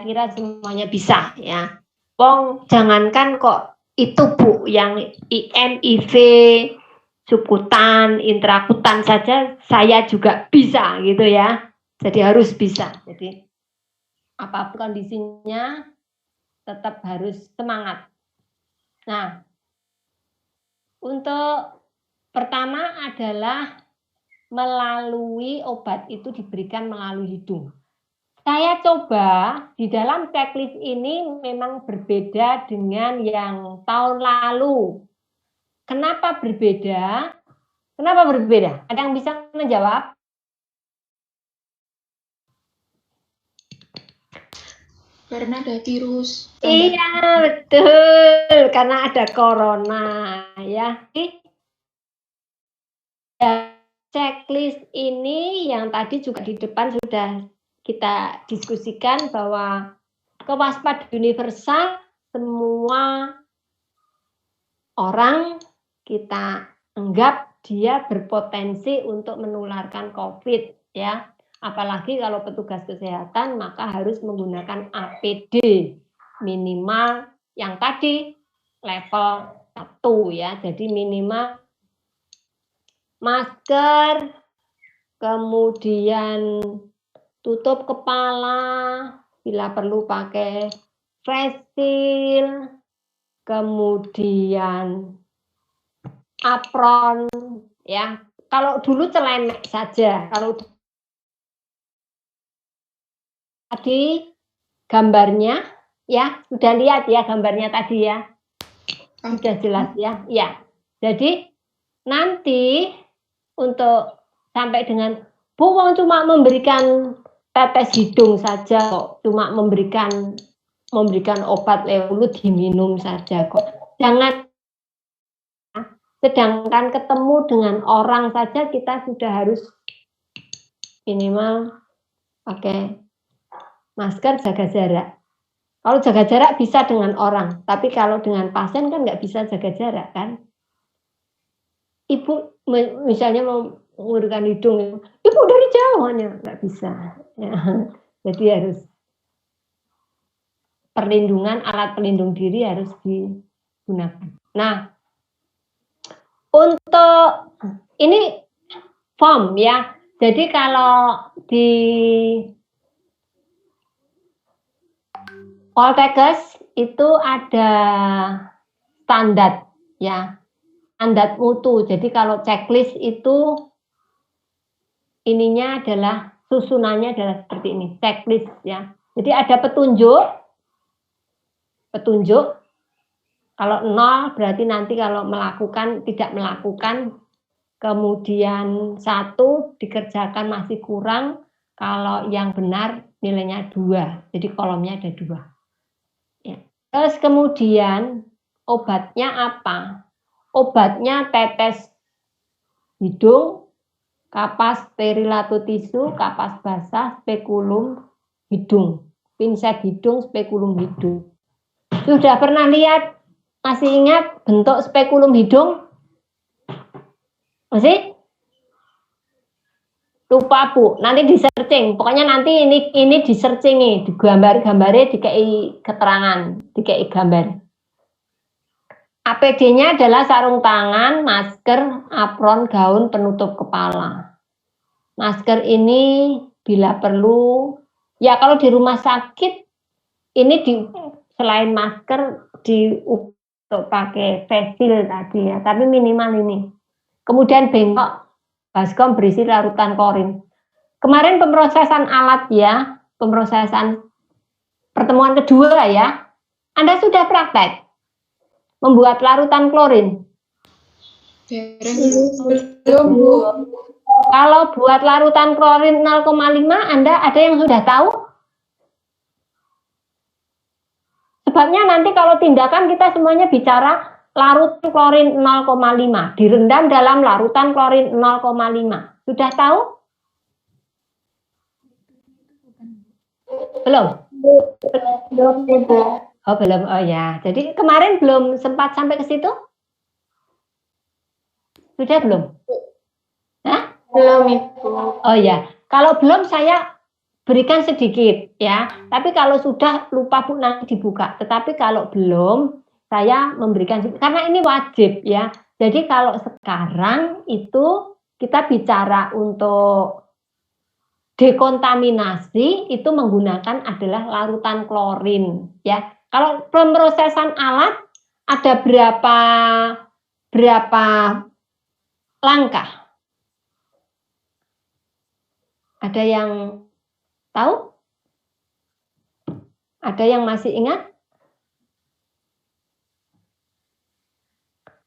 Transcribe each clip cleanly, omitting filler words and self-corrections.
kira semuanya bisa ya. Wong jangankan kok itu Bu yang IM, IV, subkutan, intrakutan saja saya juga bisa gitu ya. Jadi harus bisa. Jadi apapun kondisinya tetap harus semangat. Nah, untuk pertama adalah melalui obat itu diberikan melalui hidung. Saya coba di dalam checklist ini memang berbeda dengan yang tahun lalu. Kenapa berbeda? Kenapa berbeda? Ada yang bisa menjawab? Karena ada virus. Iya, betul. Karena ada corona ya. Checklist ini yang tadi juga di depan sudah kita diskusikan bahwa kewaspadaan universal semua orang kita anggap dia berpotensi untuk menularkan COVID ya. Apalagi kalau petugas kesehatan maka harus menggunakan APD minimal yang tadi level 1 ya. Jadi minimal masker, kemudian tutup kepala, bila perlu pakai face shield, kemudian apron, ya. Kalau dulu celemek saja, kalau tadi gambarnya, ya sudah lihat ya gambarnya tadi ya, sudah jelas ya, ya. Jadi nanti untuk sampai dengan Bu Wong cuma memberikan tetes hidung saja kok, cuma memberikan obat lewat diminum saja kok. Jangan, sedangkan ketemu dengan orang saja kita sudah harus minimal pakai masker, jaga jarak. Kalau jaga jarak bisa dengan orang, tapi kalau dengan pasien kan nggak bisa jaga jarak kan. Ibu misalnya mau mengurutkan hidung, ibu dari jauh hanya nggak bisa. Ya. Jadi harus perlindungan, alat pelindung diri harus digunakan. Nah, untuk ini form ya. Jadi kalau di Poltekkes itu ada standar ya. Standar mutu. Jadi kalau checklist itu ininya adalah susunannya adalah seperti ini, checklist ya. Jadi ada petunjuk. Kalau 0 berarti nanti kalau melakukan tidak melakukan, kemudian 1 dikerjakan masih kurang, kalau yang benar nilainya 2. Jadi kolomnya ada 2. Ya. Terus kemudian obatnya apa? Obatnya tetes hidung, kapas sterilato tisu, kapas basah, spekulum hidung, pinset hidung, spekulum hidung. Sudah pernah lihat? Masih ingat bentuk spekulum hidung? Masih? Lupa Bu, nanti di searching. Pokoknya nanti ini di searching nih, di gambar-gambarnya dikei keterangan, dikei gambar. APD-nya adalah sarung tangan, masker, apron, gaun, penutup kepala. Masker ini bila perlu, ya kalau di rumah sakit ini selain masker untuk pakai face shield tadi ya, tapi minimal ini. Kemudian bengkok, baskom berisi larutan klorin. Kemarin pemrosesan alat ya, pemrosesan pertemuan kedua ya, Anda sudah praktek membuat larutan klorin? Belum, Bu. Kalau buat larutan klorin 0,5, Anda ada yang sudah tahu? Sebabnya nanti kalau tindakan kita semuanya bicara larutan klorin 0,5, direndam dalam larutan klorin 0,5. Sudah tahu? Belum? Belum. Oh, belum. Oh ya. Jadi kemarin belum sempat sampai ke situ? Sudah belum? Hah? Belum, Ibu. Oh ya. Kalau belum saya berikan sedikit ya. Tapi kalau sudah lupa Bu nanti dibuka. Tetapi kalau belum saya memberikan karena ini wajib ya. Jadi kalau sekarang itu kita bicara untuk dekontaminasi itu menggunakan adalah larutan klorin ya. Kalau pemrosesan alat ada berapa langkah? Ada yang tahu? Ada yang masih ingat?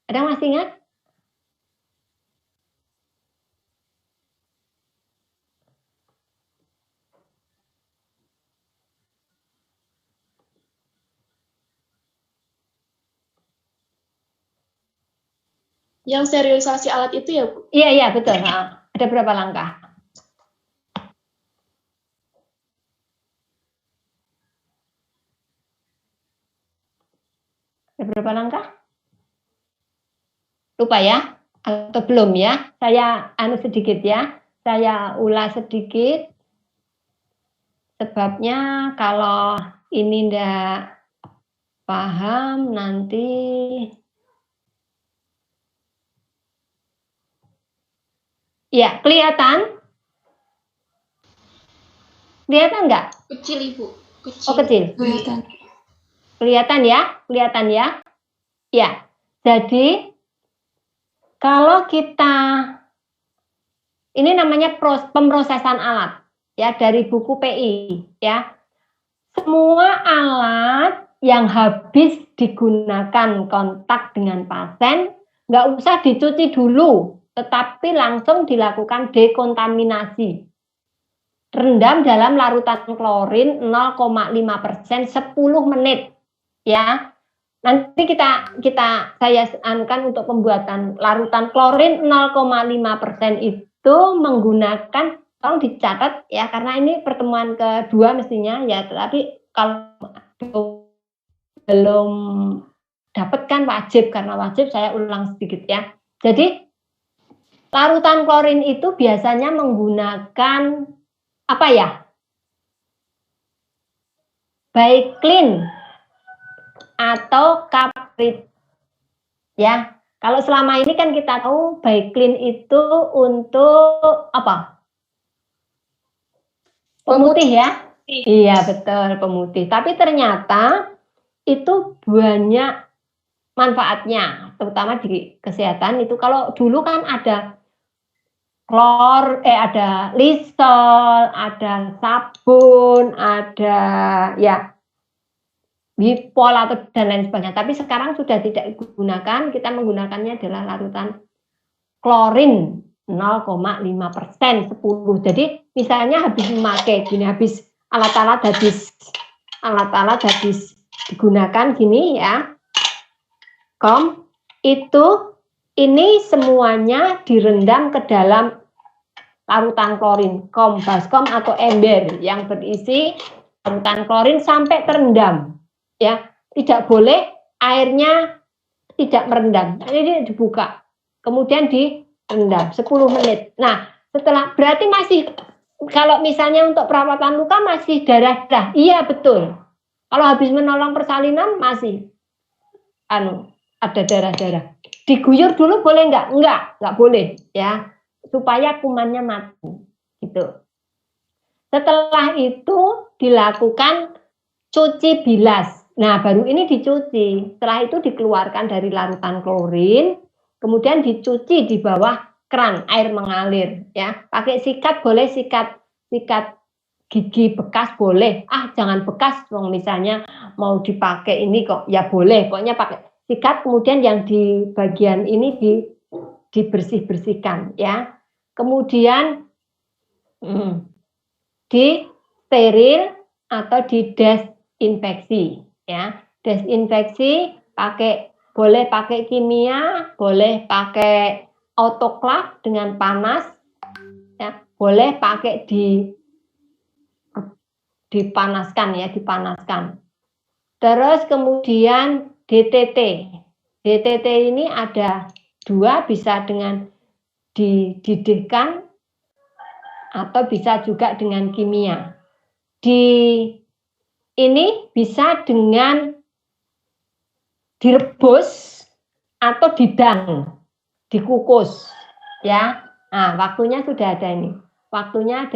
Ada yang masih ingat? Yang sterilisasi alat itu ya, Bu? Iya, betul. Nah, ada berapa langkah? Ada berapa langkah? Lupa ya? Atau belum ya? Saya sedikit ya. Saya ulas sedikit. Sebabnya kalau ini ndak paham nanti ya, kelihatan? Kelihatan nggak? Kecil, Ibu. Kecil. Oh, kecil. Kelihatan. Kelihatan ya? Kelihatan ya? Ya. Jadi kalau kita ini namanya pemrosesan alat ya dari buku PI ya. Semua alat yang habis digunakan kontak dengan pasien nggak usah dicuci dulu, tetapi langsung dilakukan dekontaminasi. Rendam dalam larutan klorin 0,5% 10 menit ya. Nanti saya akan untuk pembuatan larutan klorin 0,5% itu menggunakan, tolong dicatat ya karena ini pertemuan kedua mestinya ya, tetapi kalau belum dapat kan wajib, karena wajib saya ulang sedikit ya. Jadi larutan klorin itu biasanya menggunakan apa ya? Baiklin atau kaprit ya. Kalau selama ini kan kita tahu Baiklin itu untuk apa? Pemutih ya? Iya betul, pemutih. Tapi ternyata itu banyak manfaatnya, terutama di kesehatan itu. Kalau dulu kan ada ada Lysol, ada sabun, ada ya Wipol atau dan lain sebagainya. Tapi sekarang sudah tidak digunakan, kita menggunakannya adalah larutan klorin 0,5% 10. Jadi misalnya habis memakai gini, habis alat-alat habis digunakan gini ya. Itu ini semuanya direndam ke dalam larutan klorin, baskom atau ember yang berisi larutan klorin sampai terendam. Ya, tidak boleh airnya tidak merendam. Ini dibuka, kemudian direndam 10 menit. Nah, setelah berarti masih, kalau misalnya untuk perawatan luka masih darah-darah. Iya betul. Kalau habis menolong persalinan masih ada darah-darah. Diguyur dulu boleh nggak? Nggak boleh ya, supaya kumannya mati. Gitu. Setelah itu dilakukan cuci bilas. Nah, baru ini dicuci. Setelah itu dikeluarkan dari larutan klorin, kemudian dicuci di bawah keran, air mengalir ya. Pakai sikat boleh, sikat gigi bekas boleh. Jangan bekas, misalnya mau dipakai ini kok ya boleh. Pokoknya pakai sikat, kemudian yang di bagian ini dibersih-bersihkan ya. Kemudian disteril atau didesinfeksi ya. Desinfeksi boleh pakai kimia, boleh pakai autoklav dengan panas ya, boleh pakai dipanaskan ya, dipanaskan. Terus kemudian DTT. DTT ini ada 2, bisa dengan dididihkan atau bisa juga dengan kimia. ini bisa dengan direbus atau didang, dikukus, ya. Nah, waktunya sudah ada ini. Waktunya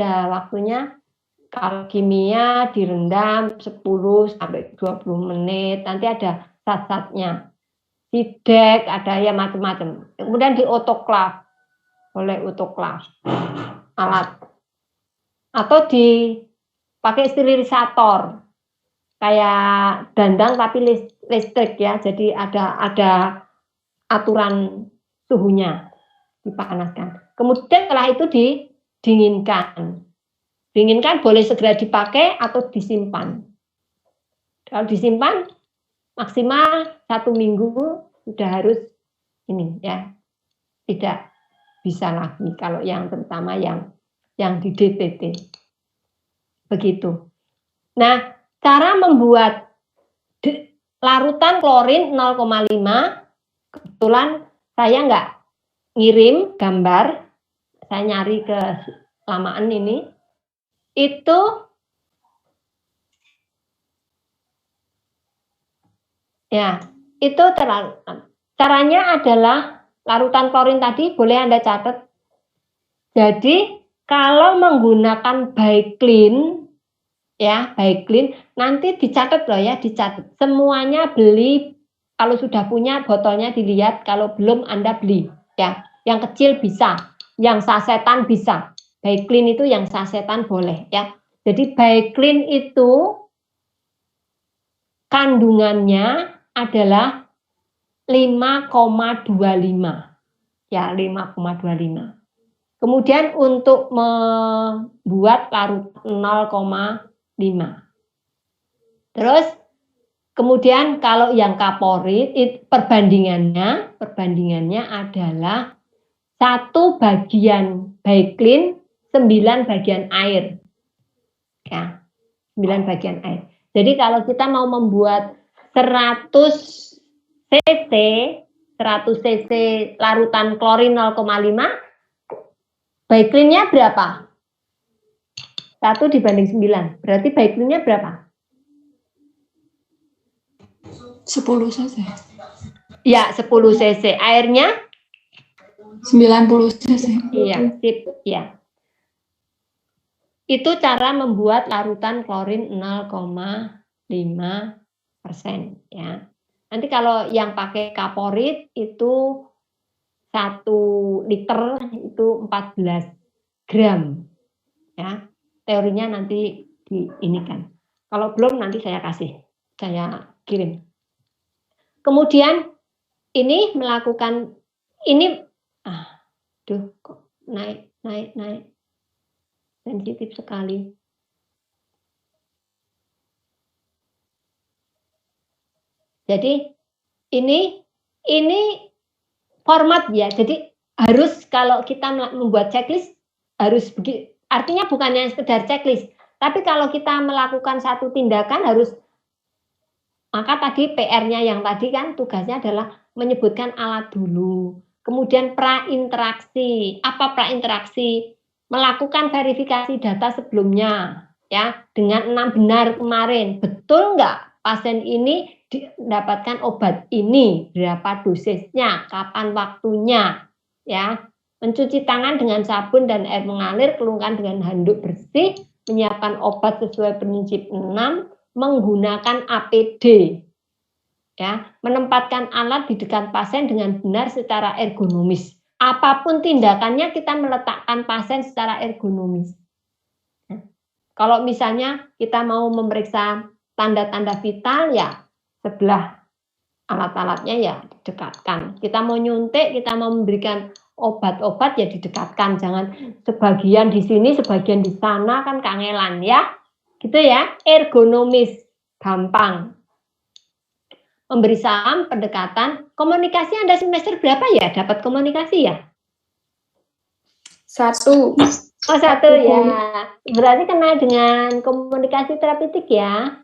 kalau kimia direndam 10 sampai 20 menit. Nanti ada zat-zatnya. Sidek, ada ya macam-macam. Kemudian diotoklav, oleh otoklav alat. Atau dipakai sterilisator. Kayak dandang tapi listrik ya, jadi ada aturan suhunya, dipanaskan. Kemudian setelah itu didinginkan. Dinginkan boleh segera dipakai atau disimpan. Kalau disimpan maksimal 1 minggu sudah harus ini ya, tidak bisa lagi kalau yang terutama yang di DTT. Begitu. Nah, cara membuat larutan klorin 0,5, kebetulan saya nggak ngirim gambar, saya nyari ke lamaan ini, itu ya, itu caranya adalah larutan klorin tadi boleh Anda catat. Jadi kalau menggunakan Baiklin, ya Baiklin, nanti dicatat loh ya, dicatat. Semuanya beli, kalau sudah punya botolnya dilihat, kalau belum Anda beli ya. Yang kecil bisa, yang sasetan bisa. Baiklin itu yang sasetan boleh ya. Jadi Baiklin itu kandungannya adalah 5,25 ya, 5,25. Kemudian untuk membuat larut 0,5. Terus kemudian kalau yang kaporit perbandingannya adalah 1 bagian Baiklin 9 bagian air. Ya, 9 bagian air. Jadi kalau kita mau membuat 100 cc larutan klorin 0,5, Baiklinnya berapa? 1 dibanding 9. Berarti Baiklinnya berapa? 10 saja. Ya, 10 cc. Airnya? 90 cc. Iya, sip. Ya. Itu cara membuat larutan klorin 0,5% ya. Nanti kalau yang pakai kaporit itu 1 liter itu 14 gram ya. Teorinya nanti diinikan. Kalau belum nanti saya kirim. Kemudian ini melakukan ini kok naik sensitif sekali. Jadi ini format ya. Jadi harus kalau kita membuat checklist harus begitu. Artinya bukannya sekedar checklist, tapi kalau kita melakukan satu tindakan harus, maka tadi PR-nya yang tadi kan tugasnya adalah menyebutkan alat dulu. Kemudian prainteraksi. Apa prainteraksi? Melakukan verifikasi data sebelumnya ya, dengan 6 benar kemarin. Betul nggak pasien ini mendapatkan obat ini, berapa dosisnya, kapan waktunya, ya. Mencuci tangan dengan sabun dan air mengalir, kelungkan dengan handuk bersih, menyiapkan obat sesuai prinsip 6, menggunakan APD, ya, menempatkan alat di dekat pasien dengan benar secara ergonomis. Apapun tindakannya kita meletakkan pasien secara ergonomis. Kalau misalnya kita mau memeriksa tanda-tanda vital ya sebelah alat-alatnya ya didekatkan. Kita mau nyuntik, kita mau memberikan obat-obat ya didekatkan. Jangan sebagian di sini, sebagian di sana kan kangelan ya. Gitu ya, ergonomis, gampang. Memberi salam, pendekatan, komunikasi Anda semester berapa ya? Dapat komunikasi ya? 1. Oh 1 ya. Berarti kenal dengan komunikasi terapeutik ya?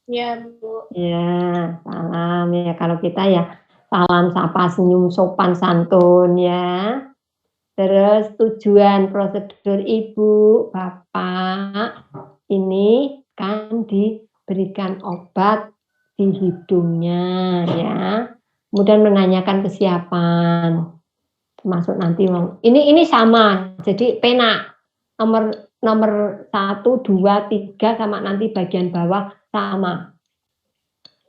Ya, Bu. Ya, salam ya. Kalau kita ya salam, sapa, senyum, sopan, santun ya. Terus tujuan prosedur Ibu, Bapak, ini kan diberikan obat di hidungnya ya. Kemudian menanyakan kesiapan. Termasuk nanti ini sama. Jadi pena nomor 1, 2, 3 sama nanti bagian bawah sama.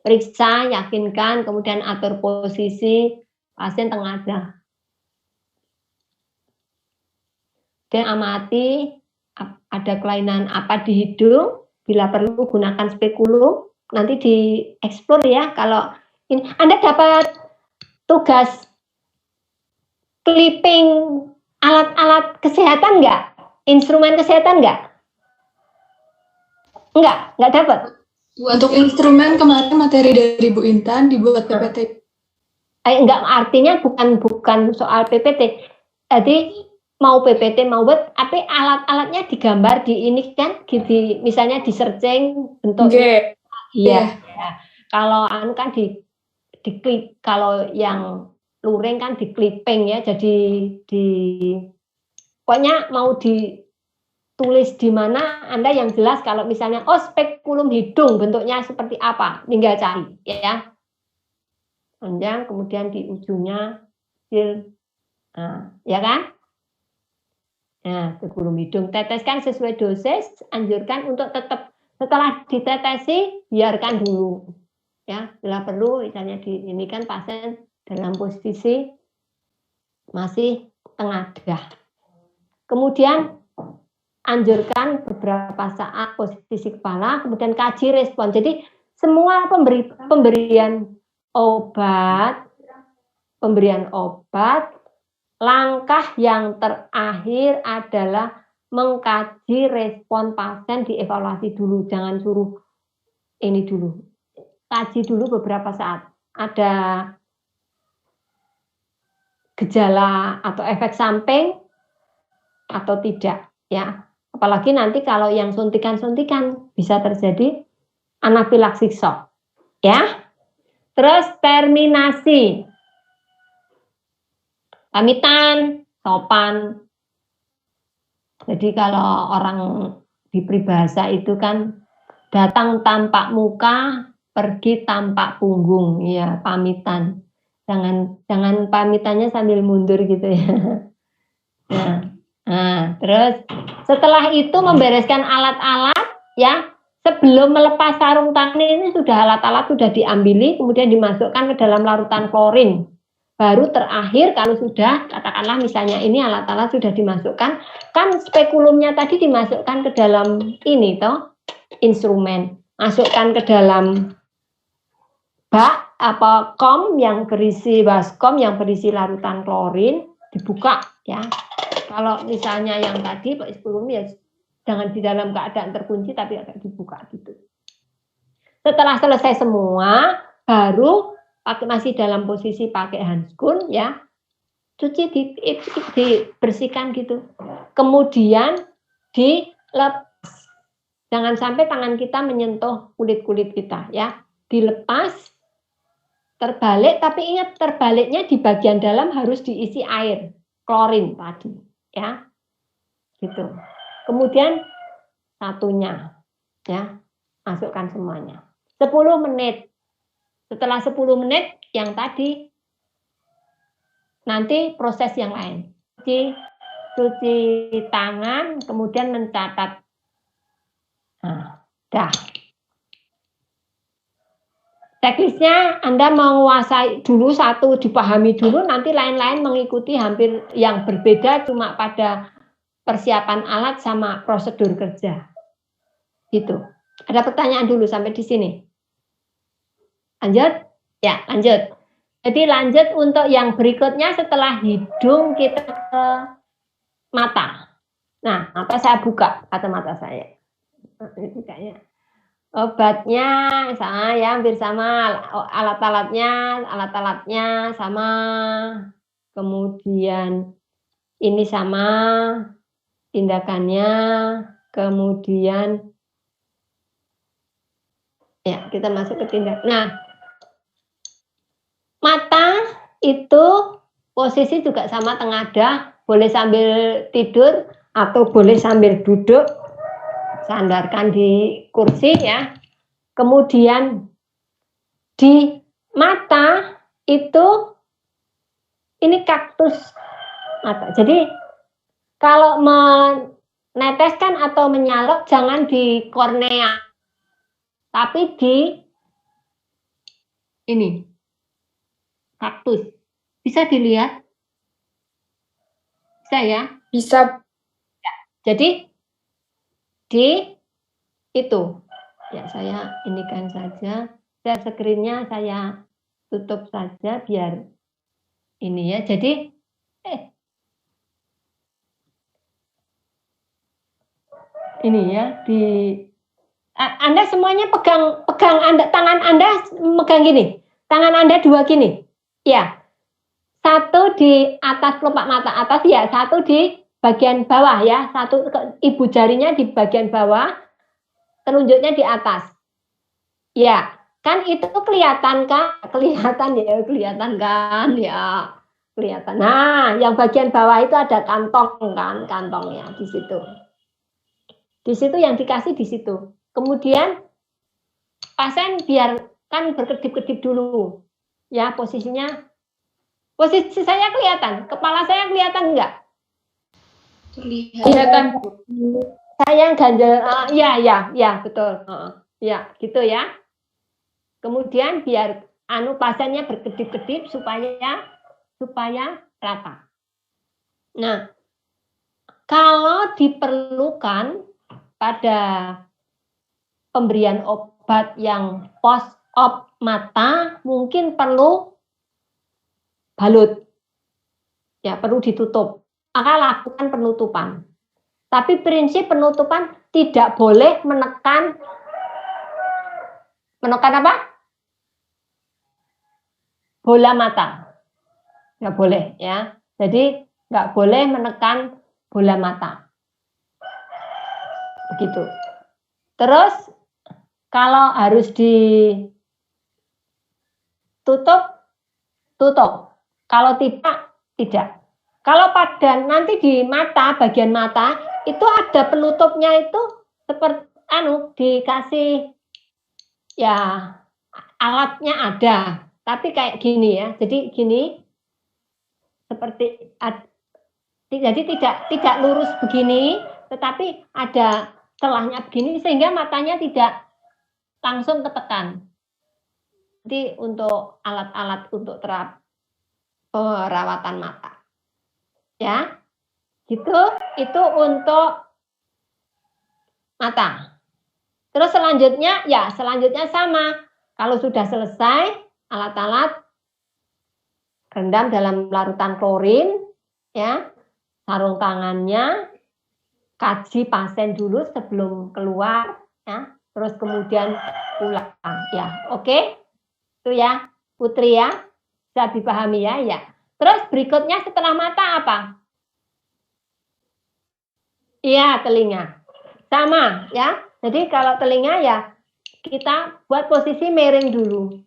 Periksa, yakinkan, kemudian atur posisi pasien tengadah. Dan amati ada kelainan apa di hidung, bila perlu gunakan spekulum, nanti dieksplor ya. Kalau ini Anda dapat tugas clipping alat-alat kesehatan nggak? Instrumen kesehatan nggak? Nggak dapat. Untuk instrumen kemarin materi dari Bu Intan dibuat PPT. Enggak, artinya bukan soal PPT. Jadi mau PPT mau buat, tapi alat-alatnya digambar di ini kan, misalnya di searching bentuk. Iya. Ya. Kalau kan di klip, kalau yang luring kan di clipping ya. Jadi pokoknya mau ditulis di mana Anda yang jelas. Kalau misalnya spekulum hidung bentuknya seperti apa, tinggal cari ya. Panjang, kemudian di ujungnya kecil, ya kan? Nah, spekulum hidung, teteskan sesuai dosis, anjurkan untuk tetap setelah ditetesi, biarkan dulu. Ya, bila perlu, misalnya ini kan pasien dalam posisi masih tengadah. Kemudian anjurkan beberapa saat posisi kepala, kemudian kaji respon. Jadi semua pemberian obat, langkah yang terakhir adalah mengkaji respon pasien, dievaluasi dulu, jangan suruh ini dulu. Kaji dulu beberapa saat. Ada gejala atau efek samping atau tidak, ya. Apalagi nanti kalau yang suntikan-suntikan bisa terjadi anafilaksi shock, ya. Terus terminasi. Pamitan, sopan. Jadi kalau orang di peribahasa itu kan datang tampak muka, pergi tampak punggung, ya pamitan. Jangan pamitannya sambil mundur gitu ya. Nah, terus setelah itu membereskan alat-alat ya. Sebelum melepas sarung tangan ini alat-alat sudah diambili, kemudian dimasukkan ke dalam larutan klorin. Baru terakhir kalau sudah, katakanlah misalnya ini alat-alat sudah dimasukkan, kan spekulumnya tadi dimasukkan ke dalam ini toh, instrumen. Masukkan ke dalam bak kom yang berisi baskom yang berisi larutan klorin, dibuka ya. Kalau misalnya yang tadi Pak spekulum ya jangan di dalam keadaan terkunci tapi agak dibuka gitu. Setelah selesai semua, baru masih dalam posisi pakai handskun ya, cuci dibersihkan gitu. Kemudian dilepas. Jangan sampai tangan kita menyentuh kulit-kulit kita ya. Dilepas, terbalik, tapi ingat terbaliknya di bagian dalam harus diisi air, klorin tadi ya. Gitu. Kemudian satunya ya, masukkan semuanya. 10 menit. Setelah 10 menit yang tadi nanti proses yang lain. Cuci tangan, kemudian mencatat. Nah, dah. Teknisnya Anda menguasai dulu satu, dipahami dulu, nanti lain-lain mengikuti hampir yang berbeda cuma pada persiapan alat sama prosedur kerja. Gitu. Ada pertanyaan dulu sampai di sini? Lanjut? Ya, lanjut. Jadi lanjut untuk yang berikutnya setelah hidung kita ke mata. Nah, apa saya buka kacamata saya? Bukanya. Obatnya sama ya, hampir sama, alat-alatnya sama, kemudian ini sama, tindakannya, kemudian ya kita masuk ke tindak. Nah, mata itu posisi juga sama tengadah, boleh sambil tidur atau boleh sambil duduk. sandarkan di kursi ya. Kemudian di mata itu ini kaktus mata. Jadi kalau meneteskan atau menyalok jangan di kornea, tapi di ini kaktus. Bisa dilihat? Bisa ya? Bisa. Jadi di itu ya, saya inikan saja, share screen-nya saya tutup saja biar ini ya. Jadi ini ya, di Anda semuanya pegang Anda, tangan Anda megang gini, tangan Anda dua gini ya, satu di atas kelopak mata atas ya, satu di bagian bawah ya, satu ibu jarinya di bagian bawah, telunjuknya di atas. Ya, kan itu kelihatan kan? Kelihatan ya, kelihatan kan? Ya, kelihatan. Nah, yang bagian bawah itu ada kantong kan, kantongnya di situ. Di situ yang dikasih di situ. Kemudian pasien biar kan berkedip-kedip dulu. Ya, posisinya. Posisi saya kelihatan, kepala saya kelihatan enggak? Kelihatan. Saya ganjel, ya, betul. Ya, gitu ya. Kemudian biar pasiennya berkedip-kedip supaya rata. Nah, kalau diperlukan pada pemberian obat yang post-op mata, mungkin perlu balut. Ya, perlu ditutup. Maka lakukan penutupan. Tapi prinsip penutupan tidak boleh menekan apa? Bola mata. Nggak boleh ya. Jadi nggak boleh menekan bola mata. Begitu. Terus kalau harus ditutup, tutup. Kalau tidak. Kalau pada nanti di mata, bagian mata, itu ada penutupnya itu seperti dikasih ya, alatnya ada. Tapi kayak gini ya. Jadi gini seperti jadi tidak lurus begini, tetapi ada celahnya begini sehingga matanya tidak langsung ketekan. Jadi untuk alat-alat untuk perawatan mata. Ya. Gitu, itu untuk mata. Terus selanjutnya sama. Kalau sudah selesai alat-alat rendam dalam larutan klorin, ya, sarung tangannya, kaji pasien dulu sebelum keluar, ya, terus kemudian pulang, ya, oke, itu ya, Putri ya, bisa dipahami ya. Terus berikutnya setelah mata apa? Iya, telinga, sama ya. Jadi kalau telinga ya kita buat posisi miring dulu.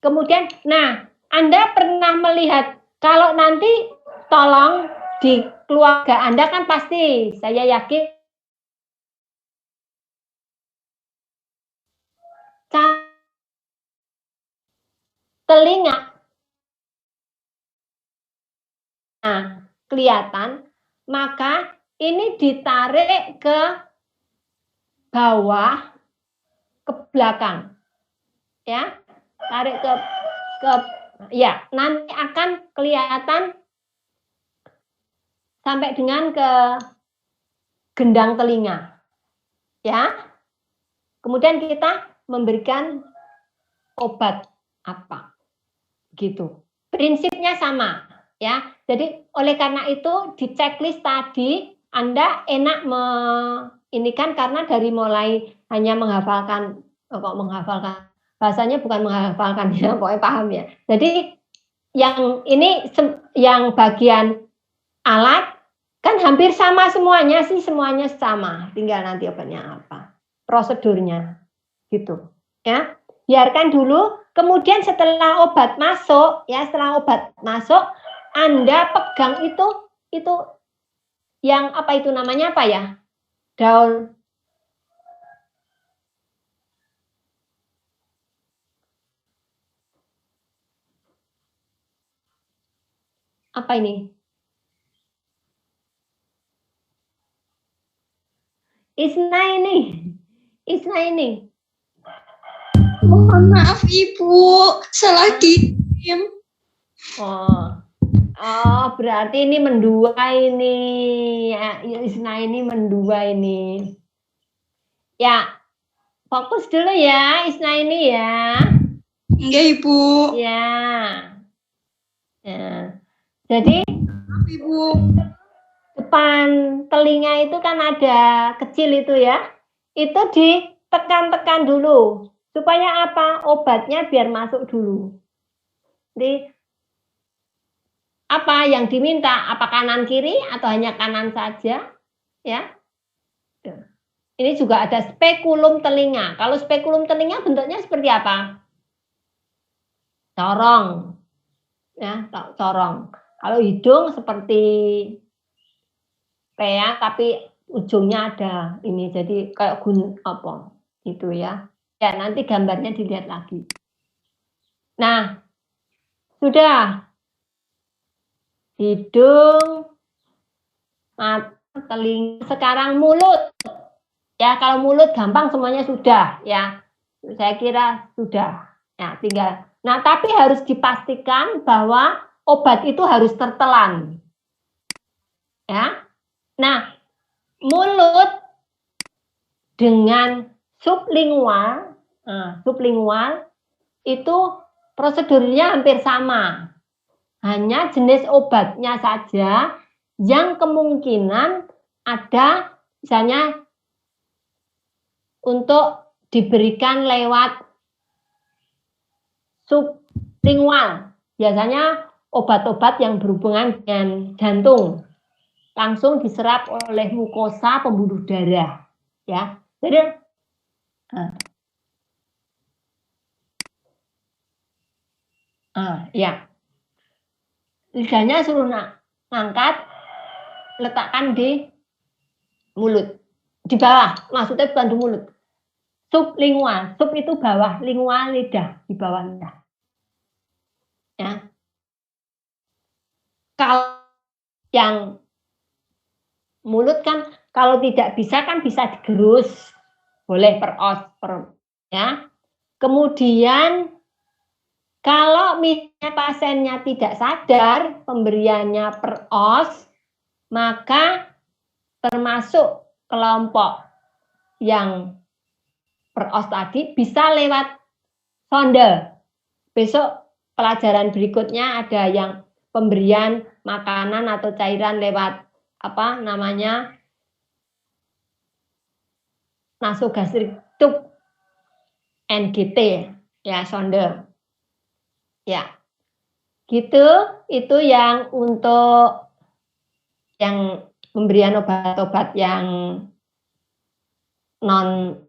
Kemudian, nah, Anda pernah melihat kalau nanti tolong di keluarga Anda kan pasti, saya yakin telinga kelihatan, maka ini ditarik ke bawah, ke belakang, ya, tarik ke ya, nanti akan kelihatan sampai dengan ke gendang telinga, ya. Kemudian kita memberikan obat apa, gitu. Prinsipnya sama, ya. Jadi oleh karena itu di checklist tadi Anda enak ini kan karena dari mulai hanya menghafalkan, bahasanya bukan menghafalkan ya, pokoknya paham ya. Jadi yang ini yang bagian alat kan hampir sama semuanya sama, tinggal nanti obatnya apa, prosedurnya gitu ya. Biarkan dulu, kemudian setelah obat masuk ya, Anda pegang itu yang apa itu namanya apa ya, daun Apa ini? Isna ini. Isna ini. Mohon maaf Ibu, salah kirim. Oh. Oh, berarti ini mendua ini. Ya, Isna ini mendua ini. Ya, fokus dulu ya, Isna ini ya. Enggak Ibu. Ya. Ya. Jadi Maaf Ibu. depan telinga itu kan ada kecil itu ya. Itu ditekan-tekan dulu. Supaya apa? Obatnya biar masuk dulu. Jadi apa yang diminta? Apa kanan kiri atau hanya kanan saja? Ya. Ini juga ada spekulum telinga. Kalau spekulum telinga bentuknya seperti apa? Corong. Ya, corong. Kalau hidung seperti pea tapi ujungnya ada ini jadi kayak apa gitu ya. Ya, nanti gambarnya dilihat lagi. Nah, sudah hidung, mata, telinga, sekarang mulut. Ya, kalau mulut gampang semuanya sudah ya. Saya kira sudah. Ya, tinggal. Nah, tapi harus dipastikan bahwa obat itu harus tertelan. Ya. Nah, mulut dengan sublingual, sublingual itu prosedurnya hampir sama. Hanya jenis obatnya saja yang kemungkinan ada misalnya untuk diberikan lewat sublingual. Biasanya obat-obat yang berhubungan dengan jantung langsung diserap oleh mukosa pembuluh darah, ya. Jadi, ya, lidahnya suruh ngangkat, letakkan di mulut, di bawah, maksudnya bukan di mulut. Sublingual, sub itu bawah, lingual lidah, di bawah lidah. Ya. Kalau yang mulut kan kalau tidak bisa kan bisa digerus, boleh ya. Kemudian kalau misalnya pasiennya tidak sadar pemberiannya peros, maka termasuk kelompok yang peros tadi bisa lewat sonde. Besok pelajaran berikutnya ada yang pemberian makanan atau cairan lewat apa namanya nasogastrik tube NGT ya sonde. Ya. Gitu itu yang untuk yang pemberian obat-obat yang non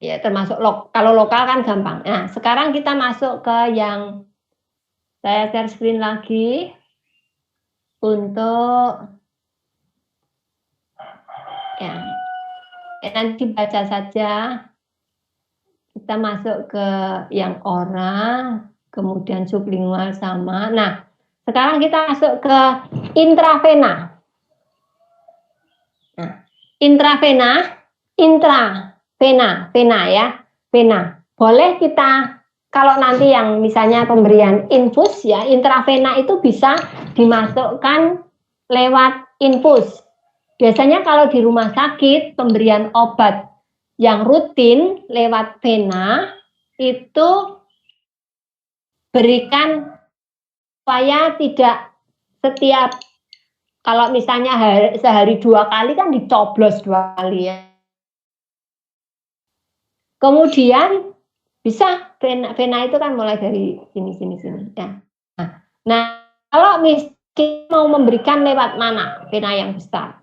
ya termasuk kalau lokal kan gampang. Nah, sekarang kita masuk ke yang saya share screen lagi untuk ya nanti baca saja. Kita masuk ke yang oral, kemudian sublingual sama. Nah, sekarang kita masuk ke intravena. Nah, vena ya, vena. Boleh kita kalau nanti yang misalnya pemberian infus ya, intravena itu bisa dimasukkan lewat infus. Biasanya kalau di rumah sakit pemberian obat yang rutin lewat vena itu berikan supaya tidak setiap kalau misalnya sehari 2 kali kan dicoblos 2 kali ya. Kemudian bisa vena itu kan mulai dari sini ya. Nah, kalau misalnya mau memberikan lewat mana vena yang besar.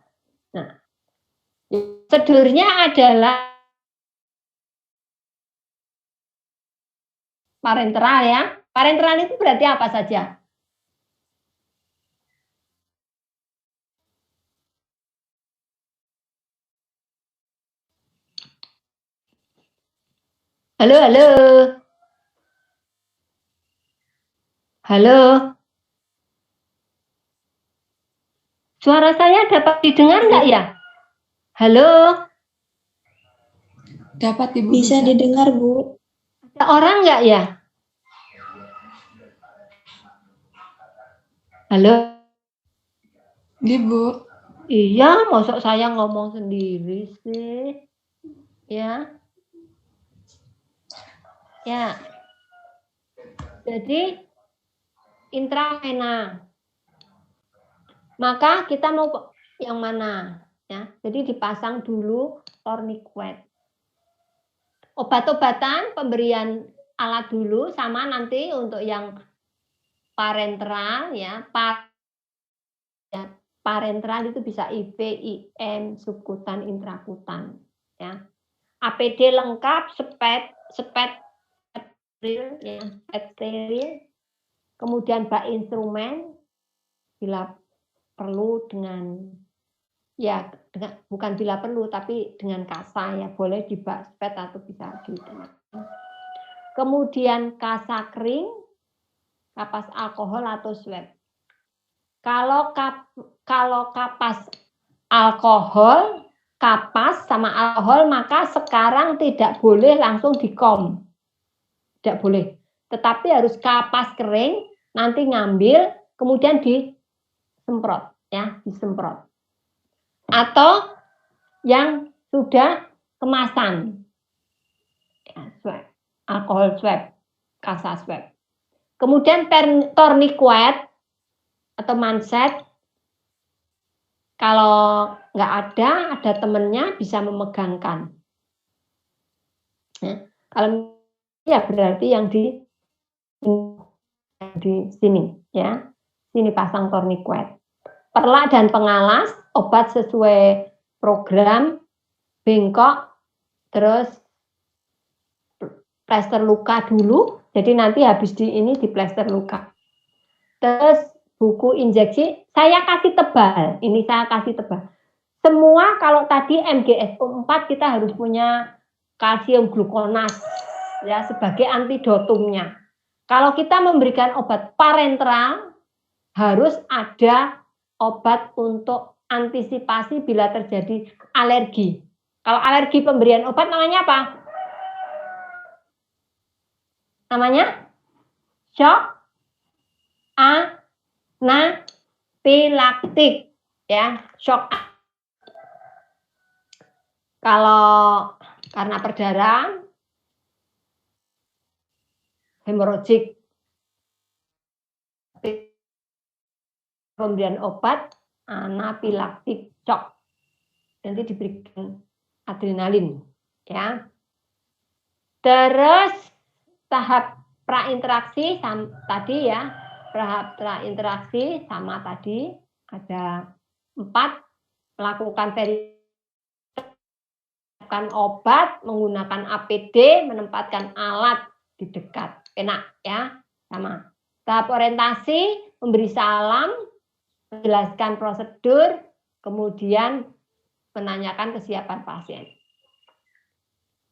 Nah, prosedurnya adalah parenteral ya. Parenteral itu berarti apa saja? Halo, halo. Halo. Suara saya dapat didengar nggak ya? Halo? Dapat Ibu. Bisa didengar, Bu. Ada orang nggak ya? Halo? Ibu. Iya, masuk saya ngomong sendiri sih. Ya. Ya. Jadi intravena. Maka kita mau yang mana? Ya. Jadi dipasang dulu tourniquet. Obat-obatan pemberian alat dulu sama nanti untuk yang parenteral ya. Parenteral itu bisa IV, IM, subkutan, intrakutan ya. APD lengkap, spet steril ya, steril. Kemudian bak instrumen bila perlu bukan bila perlu tapi dengan kasa ya, boleh di bak spet atau bisa di tengah. Kemudian kasa kering, kapas alkohol atau swab. Kalau kapas alkohol, kapas sama alkohol maka sekarang tidak boleh langsung dikom. Tidak boleh. Tetapi harus kapas kering, nanti ngambil kemudian disemprot ya, disemprot. Atau yang sudah kemasan. Ya, swab. Alkohol swab, kasa swab. Kemudian tourniquet atau manset, kalau nggak ada temennya bisa memegangkan. Ya, kalau ya berarti yang di sini ya, sini pasang tourniquet. Perlak dan pengalas, obat sesuai program, bengkok, terus plester luka dulu. Jadi nanti habis di plester luka. Terus buku injeksi, saya kasih tebal. Ini saya kasih tebal. Semua kalau tadi MgSO4 kita harus punya kalsium glukonas ya sebagai antidotumnya. Kalau kita memberikan obat parenteral harus ada obat untuk antisipasi bila terjadi alergi. Kalau alergi pemberian obat namanya apa? Namanya shock anafilaktik ya, shock. Kalau karena perdarahan hemoragik, pemberian obat anafilaktik shock, nanti diberikan adrenalin ya. Terus tahap prainteraksi tadi ya, tahap prainteraksi sama tadi ada 4, melakukan verifikasi obat, menggunakan APD, menempatkan alat di dekat vena ya, sama. Tahap orientasi, memberi salam, menjelaskan prosedur, kemudian menanyakan kesiapan pasien.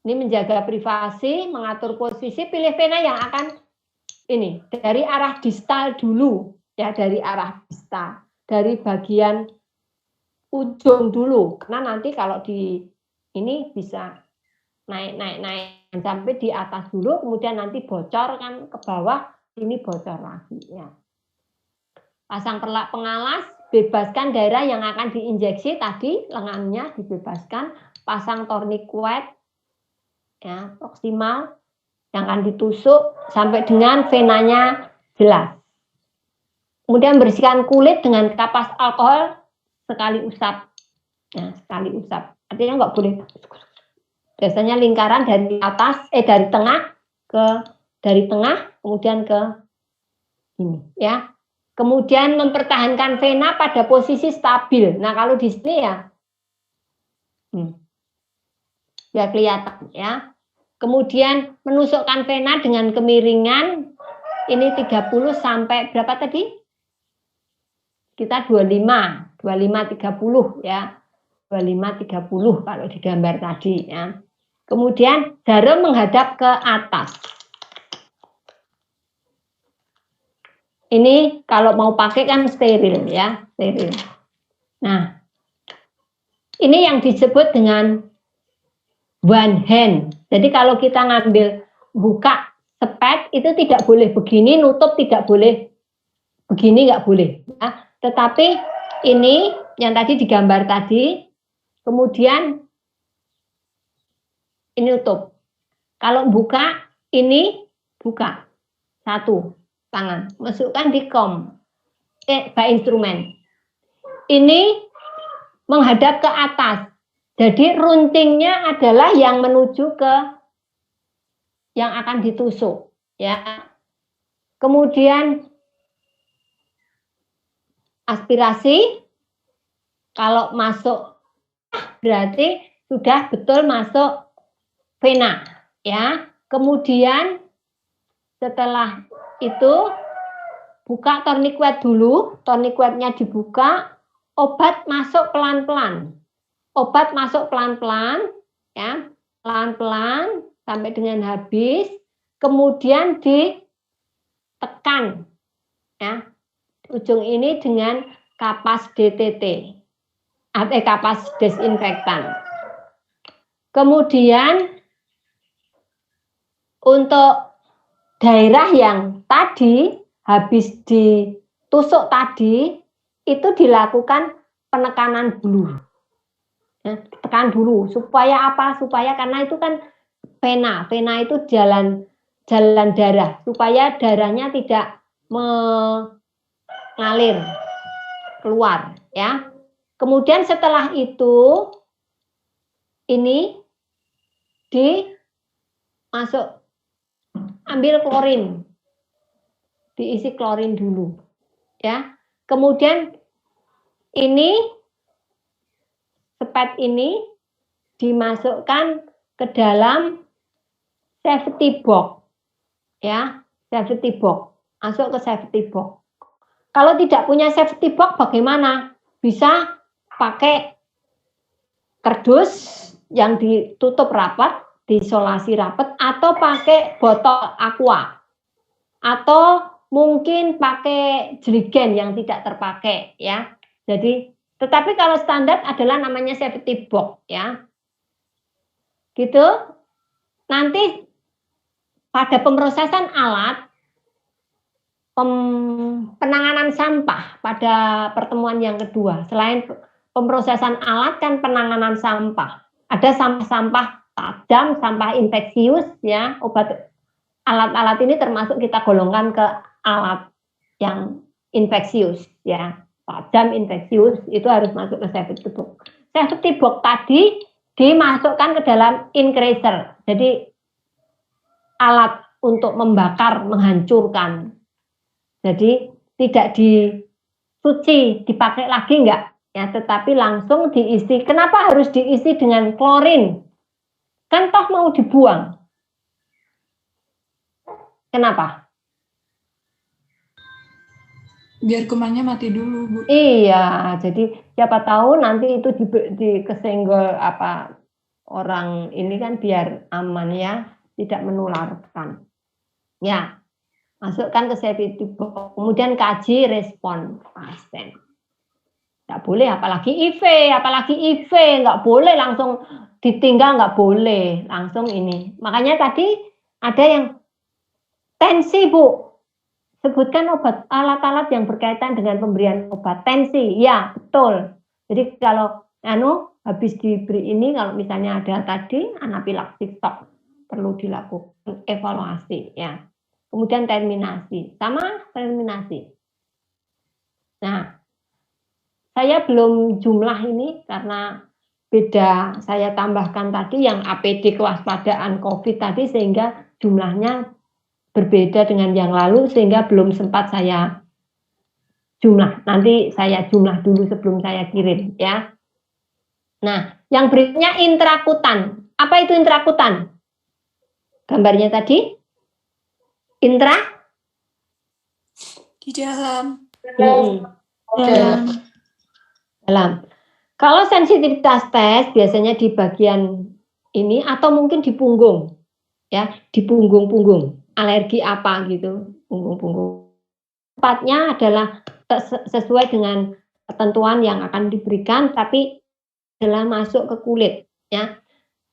Ini menjaga privasi, mengatur posisi, pilih vena yang akan ini dari arah distal dulu ya, dari arah distal, dari bagian ujung dulu, karena nanti kalau di ini bisa naik sampai di atas dulu, kemudian nanti bocor kan ke bawah, ini bocor lagi ya. Pasang perlak pengalas, bebaskan daerah yang akan diinjeksi tadi, lengannya dibebaskan, pasang tourniquet ya, proksimal yang akan ditusuk sampai dengan venanya jelas. Kemudian bersihkan kulit dengan kapas alkohol sekali usap. Ya, sekali usap. Artinya nggak boleh. Biasanya lingkaran dari atas, dari tengah kemudian ke ini ya. Kemudian mempertahankan vena pada posisi stabil. Nah, kalau di sini ya biar kelihatan ya. Kemudian menusukkan vena dengan kemiringan ini 30 sampai berapa tadi? Kita 25, 30 ya. 25 30 kalau di gambar tadi ya. Kemudian jarum menghadap ke atas. Ini kalau mau pakai kan steril ya, steril. Nah, ini yang disebut dengan one hand. Jadi kalau kita ngambil buka sepet itu tidak boleh begini, nutup tidak boleh begini, nggak boleh. Ya. Tetapi ini yang tadi digambar tadi, kemudian ini nutup. Kalau buka, ini buka. Satu tangan, masukkan di bak instrumen. Ini menghadap ke atas. Jadi runcingnya adalah yang menuju ke yang akan ditusuk, ya. Kemudian aspirasi, kalau masuk berarti sudah betul masuk vena, ya. Kemudian setelah itu buka tourniquet dulu, tourniquetnya dibuka, obat masuk pelan-pelan. Obat masuk pelan-pelan, ya, pelan-pelan sampai dengan habis, kemudian ditekan, ya, ujung ini dengan kapas DTT, atau kapas desinfektan. Kemudian untuk daerah yang tadi habis ditusuk tadi itu dilakukan penekanan dulu. Ya, tekan dulu supaya apa? Supaya karena itu kan vena itu jalan darah, supaya darahnya tidak mengalir keluar, ya. Kemudian setelah itu ini dimasuk, ambil klorin, diisi klorin dulu, ya. Kemudian ini sepet ini dimasukkan ke dalam safety box, ya, safety box, masuk ke safety box. Kalau tidak punya safety box bagaimana? Bisa pakai kardus yang ditutup rapat, diisolasi rapat, atau pakai botol aqua, atau mungkin pakai jerigen yang tidak terpakai, ya. Jadi tetapi kalau standar adalah namanya safety box, ya. Gitu. Nanti pada pemrosesan alat, penanganan sampah pada pertemuan yang kedua, selain pemrosesan alat kan penanganan sampah. Ada sampah-sampah tajam, sampah infeksius, ya. Alat-alat ini termasuk kita golongkan ke alat yang infeksius, ya. Tajam infeksius itu harus masuk ke safety box. Safety box tadi dimasukkan ke dalam increaser. Jadi alat untuk membakar, menghancurkan. Jadi tidak dicuci, dipakai lagi enggak, ya, tetapi langsung diisi. Kenapa harus diisi dengan klorin? Kan toh mau dibuang. Kenapa? Biar kumannya mati dulu, Bu. Iya, jadi siapa tahu nanti itu kesenggol apa orang ini kan biar aman, ya, tidak menularkan. Ya, masukkan ke safety box, kemudian kaji respon pasien. Nggak boleh, apalagi IV, nggak boleh langsung ditinggal, nggak boleh langsung ini. Makanya tadi ada yang tensi, Bu. Sebutkan obat, alat-alat yang berkaitan dengan pemberian obat tensi. Ya, betul. Jadi kalau habis diberi ini, kalau misalnya ada tadi anafilaksis shock, perlu dilakukan evaluasi, ya. Kemudian terminasi, sama terminasi. Nah, saya belum jumlah ini karena beda, saya tambahkan tadi yang APD kewaspadaan COVID tadi sehingga jumlahnya berbeda dengan yang lalu sehingga belum sempat saya jumlah. Nanti saya jumlah dulu sebelum saya kirim, ya. Nah, yang berikutnya intrakutan. Apa itu intrakutan? Gambarnya tadi intra Di dalam. Dalam. Kalau sensitivitas tes biasanya di bagian ini atau mungkin di punggung, ya, di punggung. Alergi apa gitu, punggung. Tempatnya adalah sesuai dengan ketentuan yang akan diberikan, tapi adalah masuk ke kulit. Ya,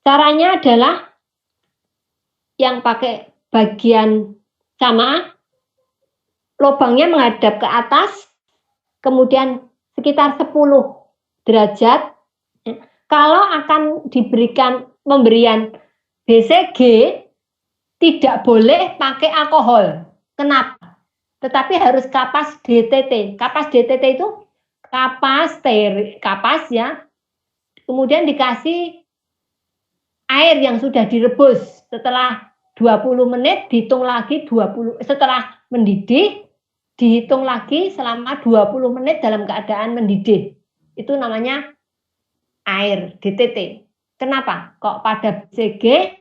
caranya adalah yang pakai bagian sama, lubangnya menghadap ke atas, kemudian sekitar 10 derajat. Kalau akan diberikan pemberian BCG, tidak boleh pakai alkohol. Kenapa? Tetapi harus kapas DTT. Kapas DTT itu kapas ya. Kemudian dikasih air yang sudah direbus. Setelah 20 menit dihitung lagi 20, setelah mendidih dihitung lagi selama 20 menit dalam keadaan mendidih. Itu namanya air DTT. Kenapa? Kok pada BCG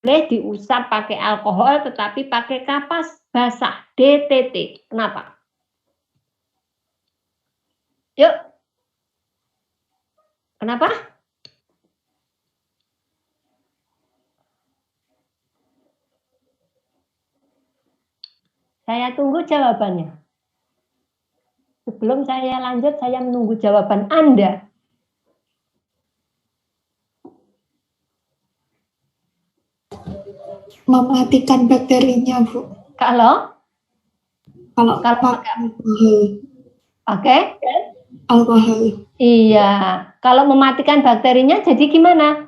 boleh diusap pakai alkohol tetapi pakai kapas basah DTT. Kenapa? Yuk. Kenapa? Saya tunggu jawabannya. Sebelum saya lanjut, saya menunggu jawaban Anda. Mematikan bakterinya, Bu. Kalau pakai alkohol. Oke. Alkohol. Iya. Kalau mematikan bakterinya jadi gimana?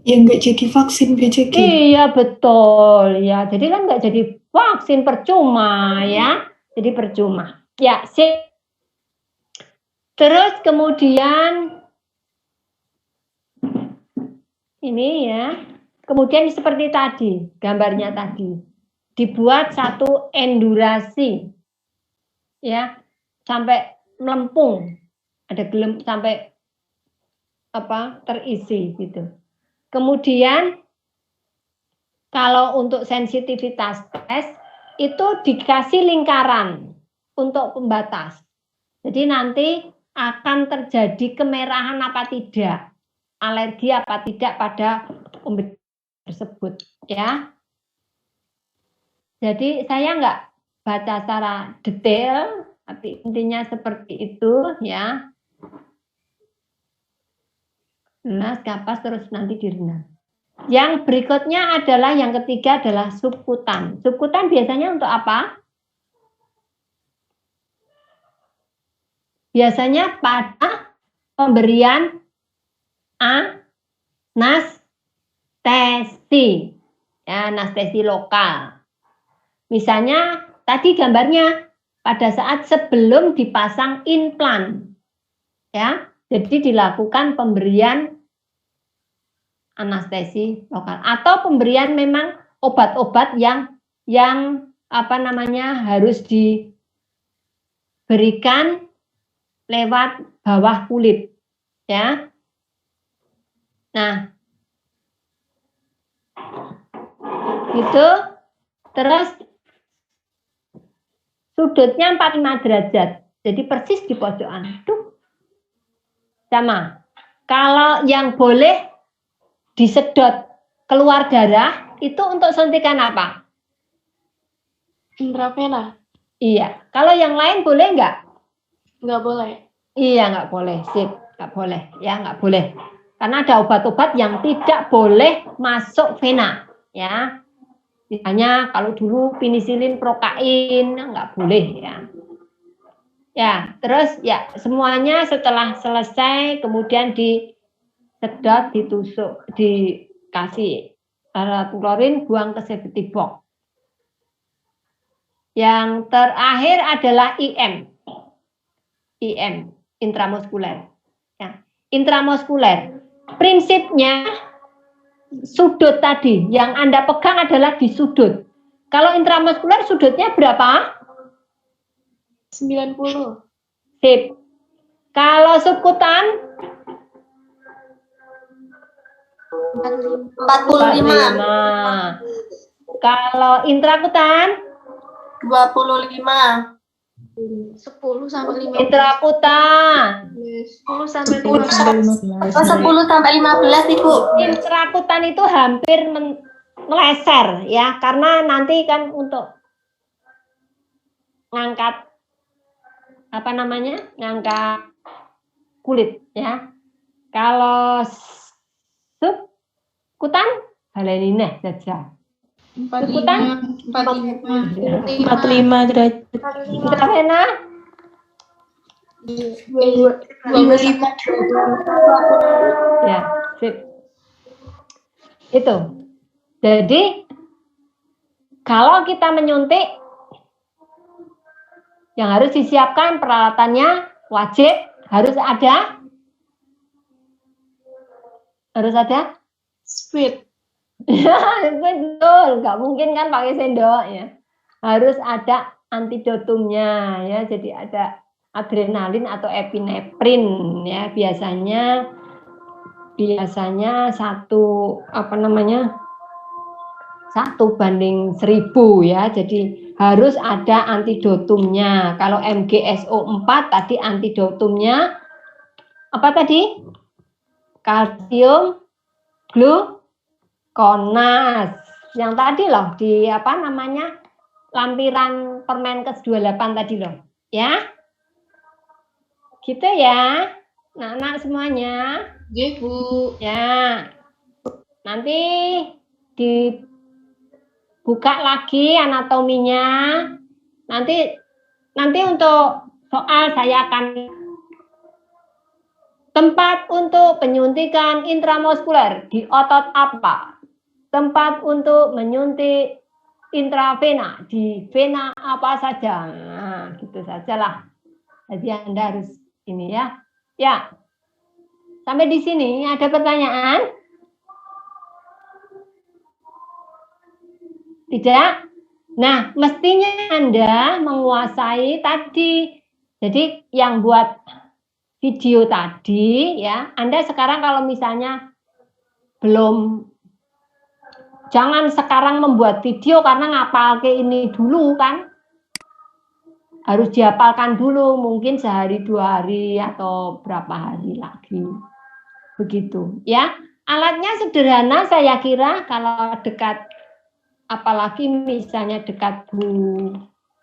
Ya nggak jadi vaksin BCG. Iya, betul. Ya, jadi kan nggak jadi vaksin, percuma ya. Jadi percuma. Ya, sip. Terus kemudian ini ya. Kemudian seperti tadi, gambarnya tadi. Dibuat satu endurasi. Ya, sampai melempung. Ada sampai terisi gitu. Kemudian kalau untuk sensitivitas tes itu dikasih lingkaran untuk pembatas. Jadi nanti akan terjadi kemerahan apa tidak, alergi apa tidak pada pemberian tersebut, ya. Jadi saya nggak baca secara detail, tapi intinya seperti itu, ya. Nah, kapas terus nanti direndam. Yang berikutnya adalah yang ketiga adalah subkutan. Subkutan biasanya untuk apa? Biasanya pada pemberian anestesi, ya, anestesi lokal. Misalnya tadi gambarnya pada saat sebelum dipasang implan, ya, jadi dilakukan pemberian anestesi lokal atau pemberian memang obat-obat yang harus diberikan lewat bawah kulit, ya. Nah, itu terus sudutnya 45 derajat, jadi persis di pojokan. Tuh, sama. Kalau yang boleh disedot keluar darah itu untuk suntikan apa? Intravena. Iya. Kalau yang lain boleh nggak? Nggak boleh. Iya, nggak boleh. Sip, nggak boleh. Ya, nggak boleh. Karena ada obat-obat yang tidak boleh masuk vena. Ya. Misalnya kalau dulu penisilin, prokain, nggak boleh ya. Ya, terus ya semuanya setelah selesai kemudian disedot, ditusuk, dikasih klorin, buang ke safety box. Yang terakhir adalah IM, intramuskuler. Ya. Intramuskuler, prinsipnya sudut tadi yang Anda pegang adalah di sudut. Kalau intramuskuler sudutnya berapa? 90. Sip. Kalau subkutan? 45. Kalau intrakutan? 25. 10 sampai 15. Intrakutan. 10 sampai 15. 10 sampai 15, Ibu. Intrakutan itu hampir meleser ya, karena nanti kan untuk ngangkat apa namanya? Ngangkat kulit ya. Kalau subkutan baleni neh saja. 45 45 derajat. Intravena 25 ya, sip. Itu. Jadi kalau kita menyuntik yang harus disiapkan peralatannya wajib harus ada Speed. betul, nggak mungkin kan pakai sendok ya. Harus ada antidotumnya ya, jadi ada adrenalin atau epinefrin ya, biasanya satu 1/1000 ya, jadi harus ada antidotumnya. Kalau MgSO4 tadi antidotumnya apa tadi? Kalsium glukonas. Yang tadi loh di lampiran Permenkes 28 tadi loh. Ya. Gitu ya. Anak-anak semuanya. Nggih, Bu. Ya. Nanti dibuka lagi anatominya. Nanti untuk soal saya akan tempat untuk penyuntikan intramuskuler di otot apa? Tempat untuk menyuntik intravena di vena apa saja. Nah, gitu sajalah. Jadi Anda harus ini ya. Ya. Sampai di sini ada pertanyaan? Tidak? Nah, mestinya Anda menguasai tadi. Jadi yang buat video tadi ya, Anda sekarang kalau misalnya belum, jangan sekarang membuat video karena ngapal ke ini dulu kan. Harus dihafalkan dulu, mungkin sehari 2 hari atau berapa hari lagi. Begitu ya. Alatnya sederhana saya kira, kalau dekat, apalagi misalnya dekat Bu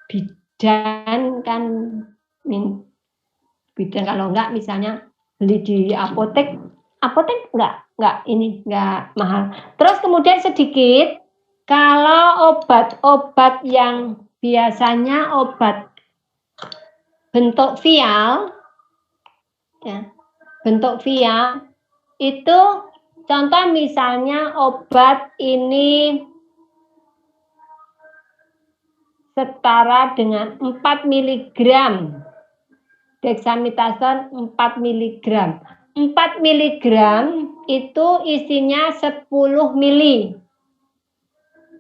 bidan kan, bidan kalau enggak misalnya beli di apotek enggak mahal. Terus kemudian sedikit, kalau obat-obat yang biasanya obat bentuk vial ya, bentuk vial itu contoh misalnya obat ini setara dengan 4 mg dexamethasone 4 mg. 4 mg itu isinya 10 mili.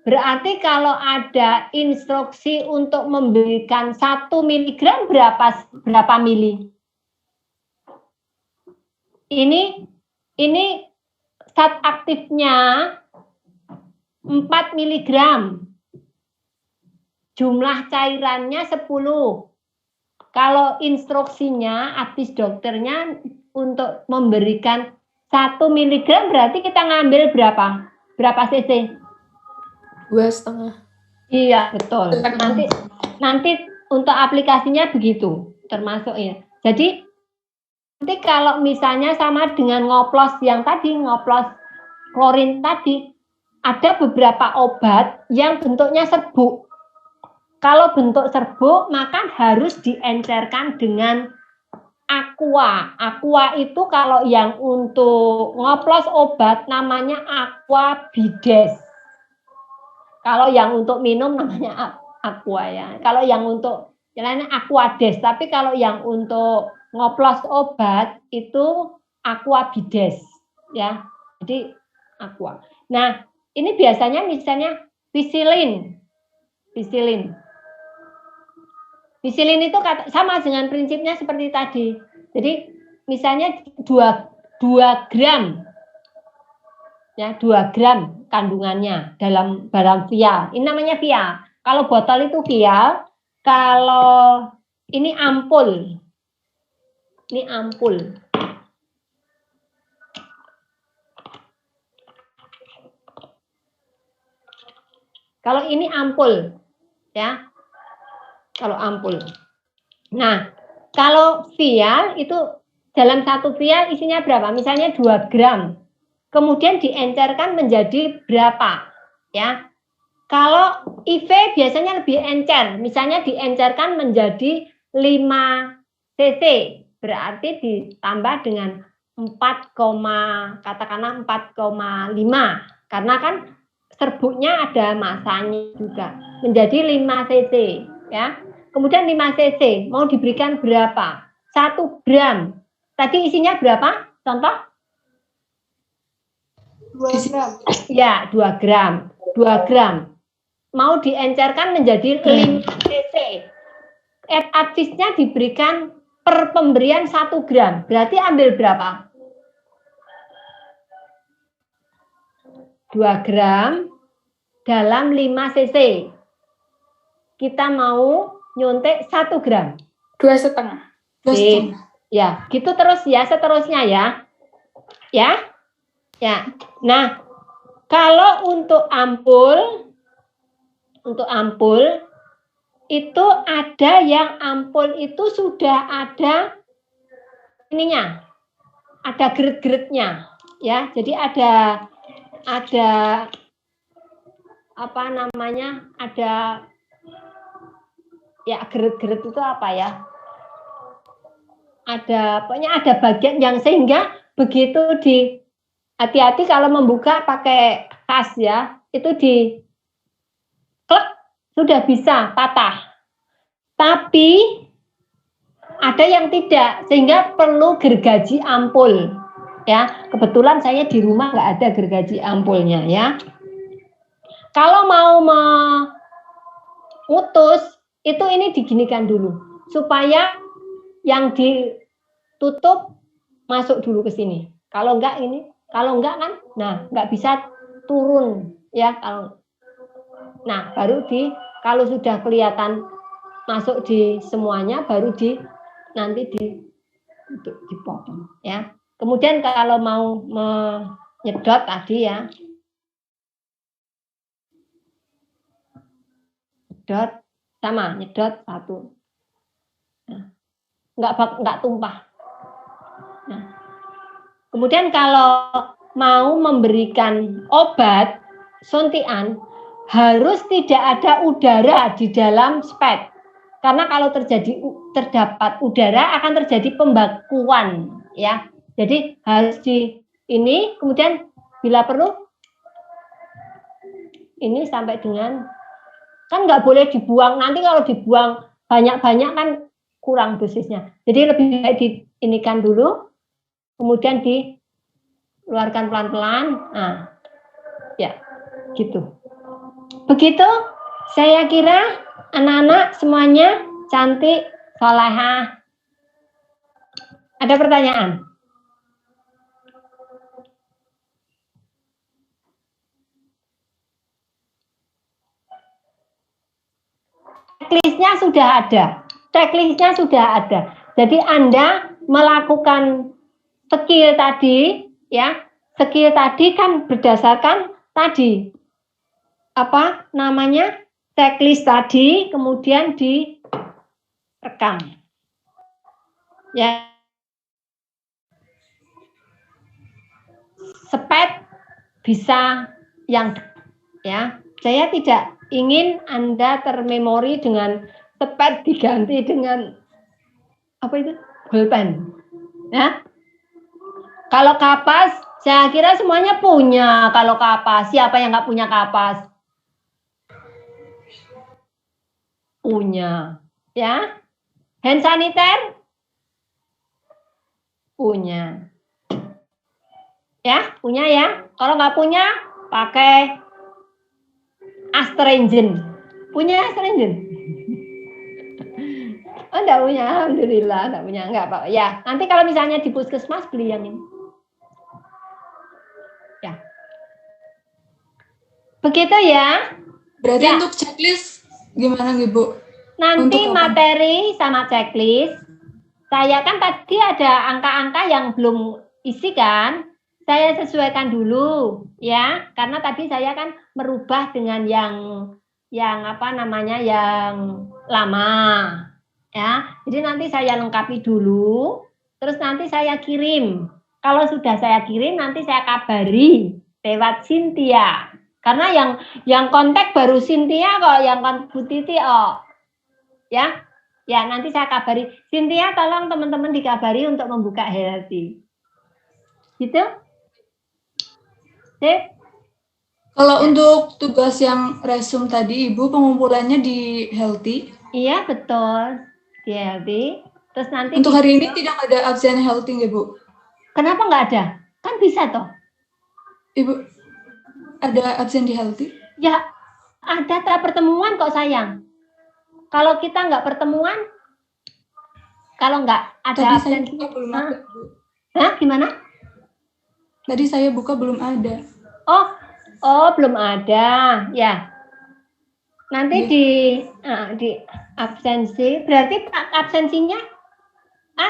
Berarti kalau ada instruksi untuk memberikan 1 mg berapa mili? Ini zat aktifnya 4 mg. Jumlah cairannya 10. Kalau instruksinya habis dokternya untuk memberikan 1 mg berarti kita ngambil berapa? Berapa cc? 2,5. Iya, betul. Nanti untuk aplikasinya begitu, termasuk ya. Jadi nanti kalau misalnya sama dengan ngoplos yang tadi, ngoplos klorin tadi, ada beberapa obat yang bentuknya serbuk. Kalau bentuk serbuk, maka harus diencerkan dengan aqua. Aqua itu kalau yang untuk ngoplos obat namanya aqua bides. Kalau yang untuk minum namanya aqua ya. Kalau yang untuk yang lainnya aquades. Tapi kalau yang untuk ngoplos obat itu aqua bides ya. Jadi aqua. Nah, ini biasanya misalnya pisilin. Pisilin itu sama dengan prinsipnya seperti tadi. Jadi misalnya 2 gram ya, 2 gram kandungannya dalam barang vial. Ini namanya vial. Kalau botol itu vial, kalau ini ampul. Ini ampul. Kalau ini ampul ya. Kalau ampul. Nah, Kalau vial itu dalam satu vial isinya berapa? Misalnya 2 gram. Kemudian diencerkan menjadi berapa? Ya. Kalau IV biasanya lebih encer. Misalnya diencerkan menjadi 5 cc. Berarti ditambah dengan 4,5 karena kan serbuknya ada masanya juga menjadi 5 cc ya. Kemudian 5 cc mau diberikan berapa? 1 gram. Tadi isinya berapa? Contoh? 2 gram. Ya, 2 gram. 2 gram. Mau diencerkan menjadi 5 cc. Adsisnya diberikan per pemberian 1 gram. Berarti ambil berapa? 2 gram dalam 5 cc. Kita mau nyuntik 1 gram. 2,5. Ya, gitu terus ya, seterusnya ya. Ya. Ya. Nah, kalau untuk ampul itu ada yang ampul itu sudah ada ininya. Ada grade-grade-nya ya. Jadi ada apa namanya? Ada ya grade-grade itu apa ya? Pokoknya ada bagian yang sehingga begitu hati-hati kalau membuka pakai kas ya, itu di klek sudah bisa patah. Tapi ada yang tidak, sehingga perlu gergaji ampul. Ya, kebetulan saya di rumah nggak ada gergaji ampulnya ya. Kalau mau memutus itu ini diginikan dulu supaya yang ditutup masuk dulu ke sini. Kalau enggak kan, nah nggak bisa turun ya. Nah baru kalau sudah kelihatan masuk di semuanya, baru nanti dipotong ya. Kemudian kalau mau menyedot tadi ya, nyedot 1. Nggak tumpah. Nah, kemudian kalau mau memberikan obat suntikan harus tidak ada udara di dalam spet, karena kalau terdapat udara akan terjadi pembekuan ya. Jadi harus ini, kemudian bila perlu ini sampai dengan, kan nggak boleh dibuang, nanti kalau dibuang banyak-banyak kan kurang dosisnya. Jadi lebih baik diinikan dulu, kemudian dikeluarkan pelan-pelan. Nah, ya, gitu. Begitu, saya kira anak-anak semuanya cantik, salehah. Ada pertanyaan? Checklistnya sudah ada. Jadi Anda melakukan skill tadi, ya. Skill tadi kan berdasarkan tadi apa namanya checklist tadi, kemudian direkam. Ya. Spet bisa yang ya. Saya tidak ingin Anda termemori dengan spet diganti dengan apa itu? Pulpen. Ya. Kalau kapas, saya kira semuanya punya. Kalau kapas, siapa yang nggak punya kapas? Punya. Ya. Hand sanitizer? Punya. Ya, punya ya. Kalau nggak punya, pakai astringent. Punya astringent? Oh, enggak punya. Alhamdulillah, enggak punya. Enggak, Pak. Ya, nanti kalau misalnya di puskesmas beli yang ini. Ya. Begitu ya. Berarti ya. Untuk checklist gimana, Ibu? Nanti materi sama checklist. Saya kan tadi ada angka-angka yang belum isi kan. Saya sesuaikan dulu ya, karena tadi saya kan merubah dengan yang apa namanya yang lama Ya, jadi nanti saya lengkapi dulu, terus nanti saya kirim. Kalau sudah saya kirim, nanti saya kabari lewat Cynthia. Karena yang kontak baru Cynthia kok, yang Bu Titi oh. Ya, ya nanti saya kabari. Cynthia, tolong teman-teman dikabari untuk membuka Healthy. Gitu? Sip? Kalau untuk tugas yang resume tadi, Ibu, pengumpulannya di Healthy. Iya, betul. Di Healthy. Terus nanti Untuk hari ini tidak ada absen Healthy, ya, Bu? Kenapa nggak ada? Kan bisa toh. Ibu, ada absen di Healthy? Ya, ada pertemuan kok sayang. Kalau kita nggak pertemuan, kalau nggak ada Tadi saya absen. buka belum ada, Bu. Hah, gimana? Tadi saya buka belum ada. Oh, belum ada. Ya. Nanti di absensi, berarti absensinya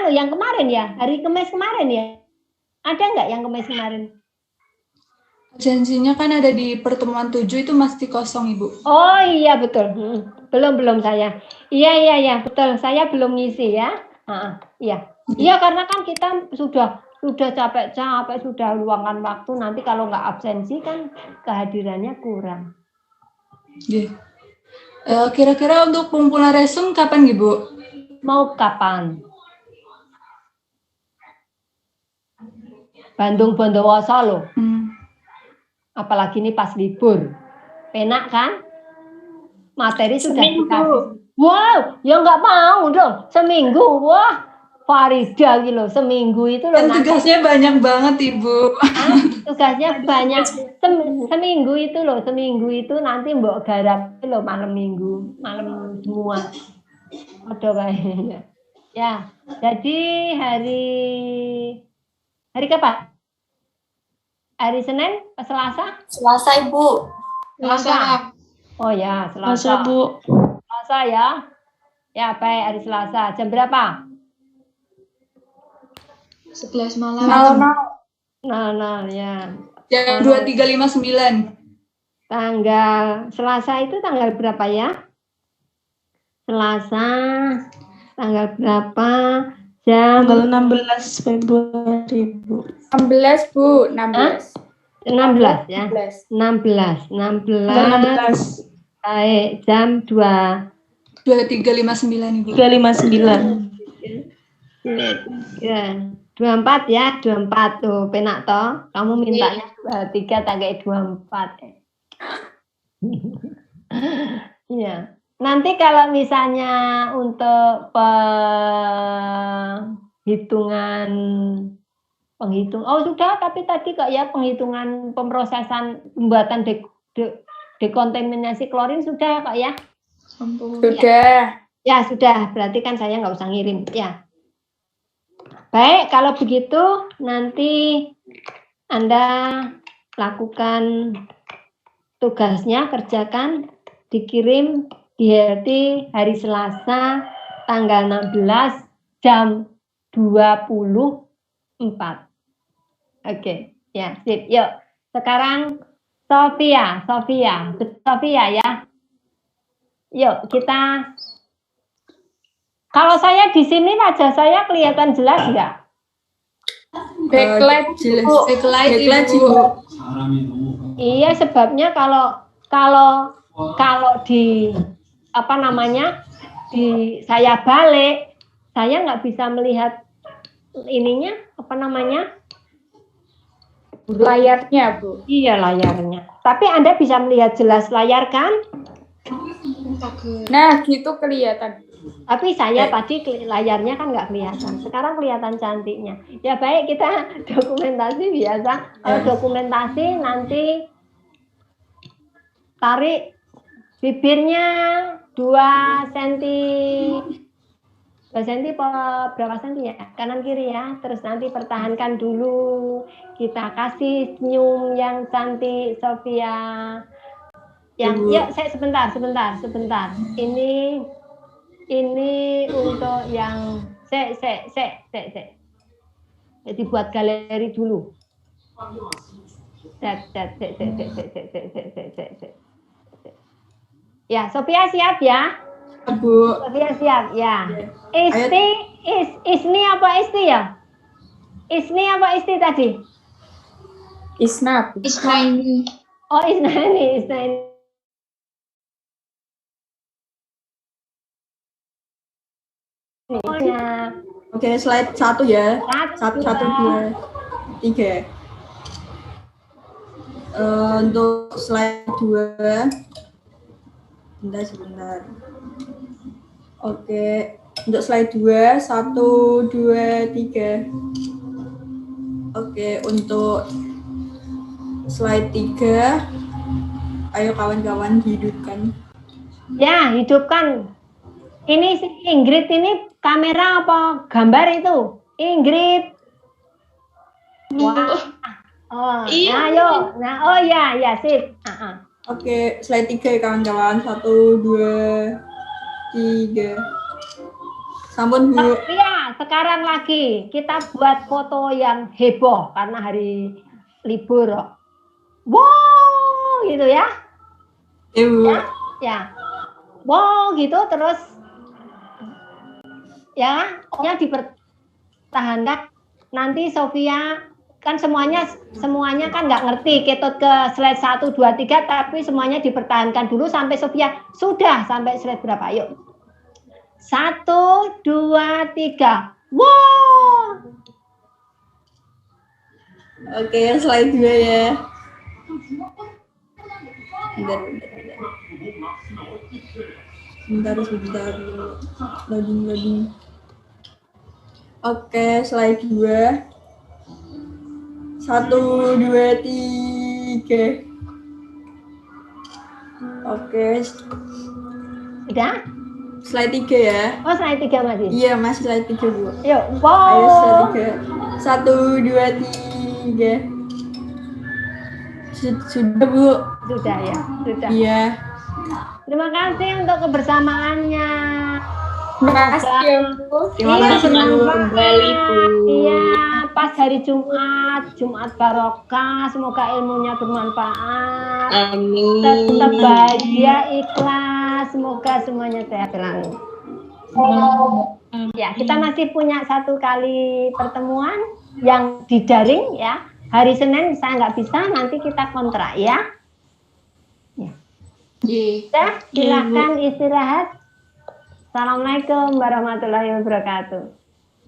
yang kemarin ya, hari Kamis kemarin ya. Ada nggak yang Kamis kemarin? Absensinya kan ada di pertemuan 7 itu masih kosong, Ibu. Oh iya betul. Belum saya. Iya betul. Saya belum ngisi ya. Iya. Iya karena kan kita sudah capek-capek, sudah luangkan waktu. Nanti kalau nggak absensi kan kehadirannya kurang. Yeah. Kira-kira untuk pengumpulan resume kapan, Ibu? Mau kapan? Bandung Bondowoso loh. Apalagi ini pas libur. Penak kan? Materi sudah dikasih. Wow, ya nggak mau dong. Seminggu, wah. Farida gitu loh. Seminggu itu loh. Kan tugasnya banyak banget, Ibu. Tugasnya banyak. Seminggu itu loh. Seminggu itu nanti mbok garap loh malam minggu. Malam semua. Ada kayaknya. Ya, jadi hari kapan? Hari Senin, Selasa? Selasa, Ibu. Selasa. Oh ya, Selasa. Bu. Selasa ya. Ya, baik hari Selasa. Jam berapa? 11 malam. Nah, ya. Jam 23.59. Tanggal Selasa itu tanggal berapa ya? Selasa tanggal berapa? Jam Tanggal 16 Februari, Bu. 16, Bu. 16. 16 ya. 16. Baik, jam 23.59, Ibu. 359. Ya, 24 ya, 24 tuh penak toh. Kamu mintanya 23 tak kayak 24. Iya. Nanti kalau misalnya untuk penghitung, oh sudah, tapi tadi kok ya penghitungan pemrosesan pembuatan dekontaminasi klorin sudah kok ya? Sudah. Ya sudah, berarti kan saya nggak usah ngirim ya. Baik, kalau begitu nanti Anda lakukan tugasnya, kerjakan, dikirim di Healthy hari Selasa tanggal 16 jam 24. Oke, ya, sip. Yuk, sekarang Sofia ya. Yuk, kita. Kalau saya di sini wajah saya kelihatan jelas nggak? Backlight jelas. Backlight, Ibu. Iya, sebabnya kalau di di saya balik, saya nggak bisa melihat ininya Layarnya, Bu. Iya, layarnya. Tapi Anda bisa melihat jelas layar kan? Nah, gitu kelihatan. Tapi saya tadi layarnya kan nggak kelihatan. Sekarang kelihatan cantiknya. Ya baik, kita dokumentasi biasa. Kalau dokumentasi nanti tarik bibirnya 2 cm. 2 cm berapa cm ya? Kanan kiri ya. Terus nanti pertahankan dulu. Kita kasih senyum yang cantik, Sofia. Yuk, saya sebentar. Ini untuk yang jadi buat galeri dulu. Ya, Sophia siap ya? Bu. Sofia siap ya. Isni apa Isti ya? Isni apa Isti tadi? Isna, Bu. Oh Isnaini. Ya. Oke, slide 1 ya. Satu, 1, 2, 3. Untuk slide 2. Sebentar. Oke, untuk slide 2, 1, 2, 3. Oke, untuk slide 3, ayo kawan-kawan hidupkan. Ya, hidupkan. Ini si Ingrid ini kamera apa gambar itu? Ingrid. Wah. Oh, Iya. nah, ayo. Nah, oh ya, sip. Oke, slide 3 ya kawan-kawan. 1, 2, 3. Sampun, Bu. Iya, sekarang lagi kita buat foto yang heboh karena hari libur. Wow, gitu ya. Bu. Ya. Wow, gitu terus ya, pokoknya dipertahankan. Nanti Sofia kan semuanya kan nggak ngerti ketut ke slide 1, 2, 3, tapi semuanya dipertahankan dulu sampai Sofia sudah sampai slide berapa? Yuk. 1, 2, 3. Wow. Oke, slide 2 ya. Sebentar. Loading. Oke, slide 2. 1, 2, 3. Oke. Udah? Slide 3 ya. Oh, slide 3 masih. Iya, masih slide 3, Bu. Yuk, wow. Ayo slide 3. 1, 2, 3. Sudah, Bu. Sudah ya, sudah. Iya. Terima kasih untuk kebersamaannya. Makasih, Bu. Terima kasih, Bu. Kembali, Bu. Iya, pas hari Jumat barokah, semoga ilmunya bermanfaat. Amin. Tetap bahagia, ikhlas, semoga semuanya sehat selalu. Ya, kita masih punya 1 kali pertemuan yang didaring ya. Hari Senin saya nggak bisa, nanti kita kontrak ya. Ya, silakan istirahat. Assalamualaikum warahmatullahi wabarakatuh.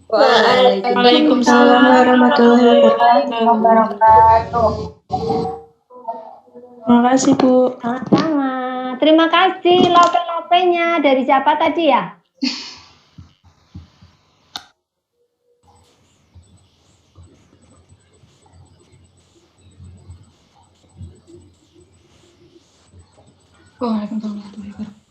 Waalaikumsalam warahmatullahi wabarakatuh. Terima kasih, Bu. Sama-sama. Terima kasih lope-lopenya dari siapa tadi ya? Waalaikumsalam warahmatullahi wabarakatuh.